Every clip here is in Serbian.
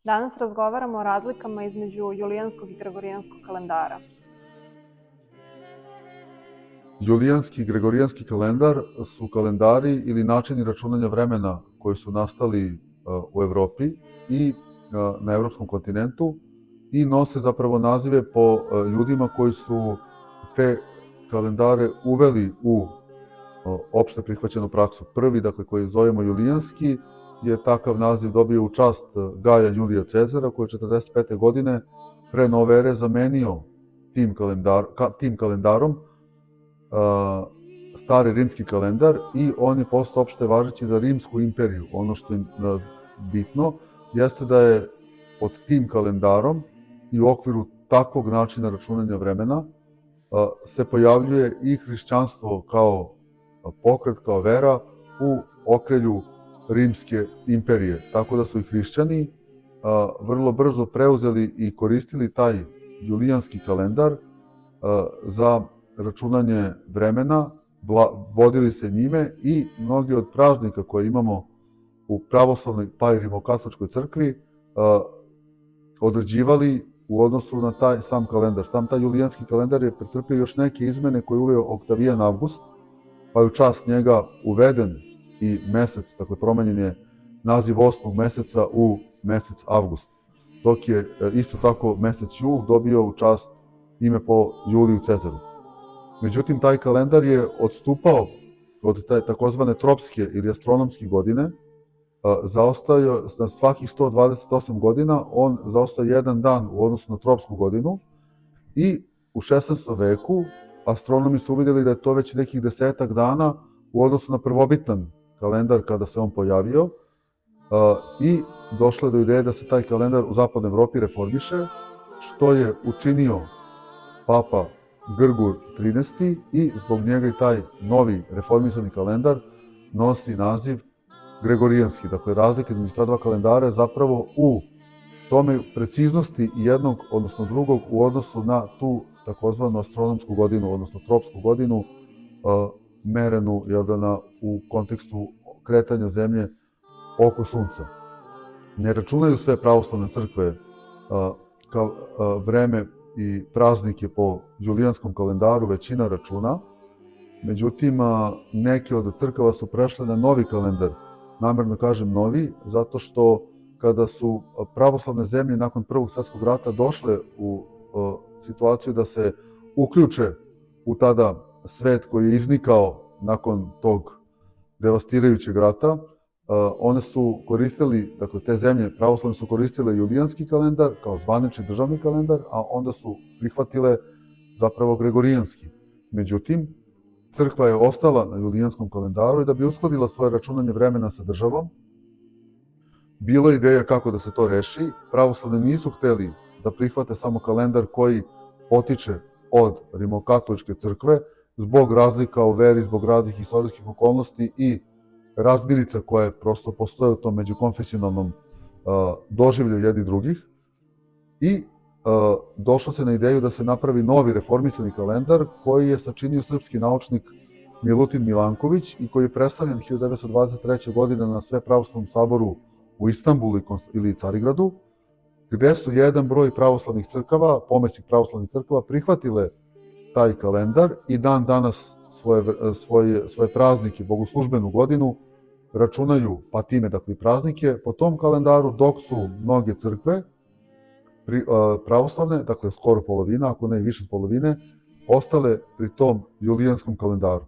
Danas razgovaramo o razlikama između julijanskog i gregorijanskog kalendara. Julijanski i gregorijanski kalendar su kalendari ili načini računanja vremena koji su nastali u Evropi i na evropskom kontinentu i nose zapravo nazive po ljudima koji su te kalendare uveli u opšte prihvaćenu praksu. Prvi, dakle, koji zovemo julijanski, je takav naziv dobio u čast Gaja Julija Cezara, koji je 45. godine pre nove ere zamenio tim kalendarom stari rimski kalendar i on je postao opšte važeći za Rimsku imperiju. Ono što je bitno jeste da je pod tim kalendarom i u okviru takvog načina računanja vremena se pojavljuje i hrišćanstvo kao pokret, kao vera u okrilju Rimske imperije. Tako da su i hrišćani vrlo brzo preuzeli i koristili taj julijanski kalendar za računanje vremena, vodili se njime i mnogi od praznika koje imamo u pravoslavnoj pa i rimokatoličkoj crkvi određivali u odnosu na taj sam kalendar. Sam taj julijanski kalendar je pretrpio još neke izmene koje je uveo Oktavijan Avgust, pa je u čast njega uveden i mesec, dakle promenjen je naziv 8. meseca u mesec Avgust, dok je isto tako mesec Jul dobio u čast ime po Juliju Cezaru. Međutim, taj kalendar je odstupao od te takozvane tropske ili astronomske godine, zaostao na svakih 128 godina, on zaostao jedan dan u odnosu na tropsku godinu i u 16. veku astronomi su uvidjeli da je to već nekih 10 dana u odnosu na prvobitan kalendar kada se on pojavio i došlo je do ideje da se taj kalendar u zapadnoj Evropi reformiše, što je učinio Papa Grgur XIII i zbog njega i taj novi reformisani kalendar nosi naziv gregorijanski. Dakle, razlika između ta dva kalendara je zapravo u tome preciznosti jednog, odnosno drugog, u odnosu na tu takozvanu astronomsku godinu, odnosno tropsku godinu, merenu u kontekstu kretanja zemlje oko sunca. Ne računaju sve pravoslavne crkve vreme i praznike po julijanskom kalendaru, većina računa. Međutim, neke od crkava su prešle na novi kalendar. Namerno kažem novi, zato što kada su pravoslavne zemlje nakon Prvog svjetskog rata došle u situaciju da se uključe u tada svet koji je iznikao nakon tog devastirajućeg rata, one su koristili, dakle te zemlje pravoslavne su koristile julijanski kalendar kao zvanični državni kalendar, a onda su prihvatile zapravo gregorijanski. Međutim, crkva je ostala na julijanskom kalendaru i da bi uskladila svoje računanje vremena sa državom, bilo je ideja kako da se to reši. Pravoslavni nisu hteli da prihvate samo kalendar koji potiče od rimokatoličke crkve zbog razlika u veri, zbog raznih istorijskih okolnosti i razmirica koje prosto postoje u tom međukonfesionalnom doživlju jedni drugih. I došlo se na ideju da se napravi novi reformisani kalendar koji je sačinio srpski naučnik Milutin Milanković i koji je predstavljen 1923. godine na Svepravoslavnom saboru u Istanbulu ili Carigradu, gde su jedan broj pravoslavnih crkava, pomoćnih pravoslavnih crkava, prihvatile taj kalendar i dan danas svoje praznike, bogoslužbenu godinu, računaju pa time, dakle, praznike po tom kalendaru, dok su mnoge crkve pravoslavne, dakle skoro polovina, ako ne i više polovine, ostale pri tom julijanskom kalendaru.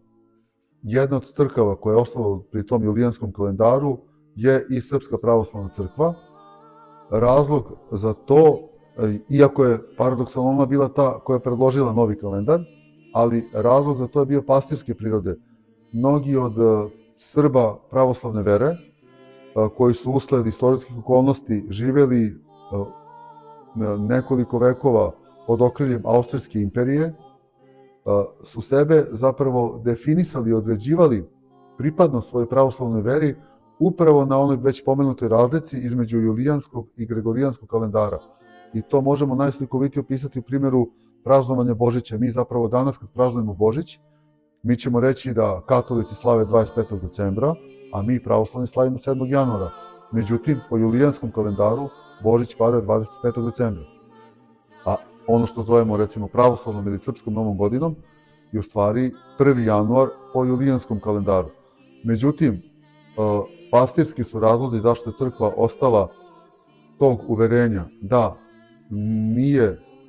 Jedna od crkava koja je ostala pri tom julijanskom kalendaru je i Srpska pravoslavna crkva. Razlog za to, iako je paradoksalno ona bila ta koja je predložila novi kalendar, ali razlog za to je bio pastirske prirode. Mnogi od Srba pravoslavne vere, koji su usled istorijskih okolnosti živeli nekoliko vekova pod okriljem Austrijske imperije, su sebe zapravo definisali i određivali pripadnost svojoj pravoslavnoj veri upravo na onoj već pomenutoj razlici između julijanskog i gregorijanskog kalendara. I to možemo najslikovitije opisati u primjeru praznovanja Božića. Mi zapravo danas kad praznujemo Božić, mi ćemo reći da katolici slave 25. decembra, a mi pravoslavni slavimo 7. januara. Međutim, po julijanskom kalendaru Božić pada 25. decembra. A ono što zovemo recimo pravoslavnom ili srpskom novom godinom je u stvari 1. januar po julijanskom kalendaru. Međutim, pastirski su razlozi zašto je crkva ostala tog uverenja da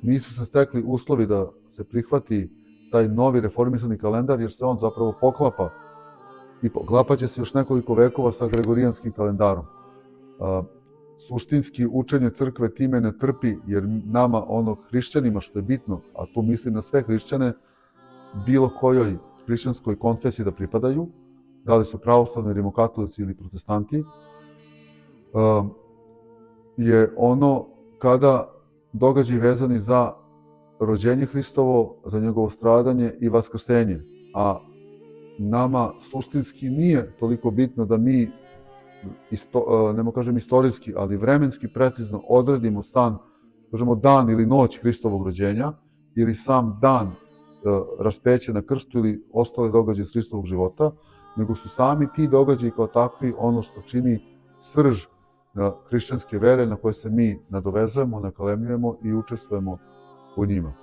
nisu se stekli uslovi da se prihvati taj novi reformisani kalendar, jer se on zapravo poklapa i poklapaće se još nekoliko vekova sa gregorijanskim kalendarom. Suštinski učenje crkve time ne trpi, jer nama, hrišćanima, što je bitno, a tu mislim na sve hrišćane, bilo kojoj hrišćanskoj konfesiji da pripadaju, da li su pravoslavni, rimokatolici ili protestanti, je ono kada događaji vezani za rođenje Hristovo, za njegovo stradanje i vaskrsenje. A nama suštinski nije toliko bitno da mi, nemo kažem istorijski, ali vremenski precizno odredimo kažemo dan ili noć Hristovog rođenja, ili sam dan raspeća na krstu ili ostale događaje iz Hristovog života, nego su sami ti događaji kao takvi ono što čini srž hrišćanske vere na koje se mi nadovezujemo, nakalemljujemo i učestvujemo u njima.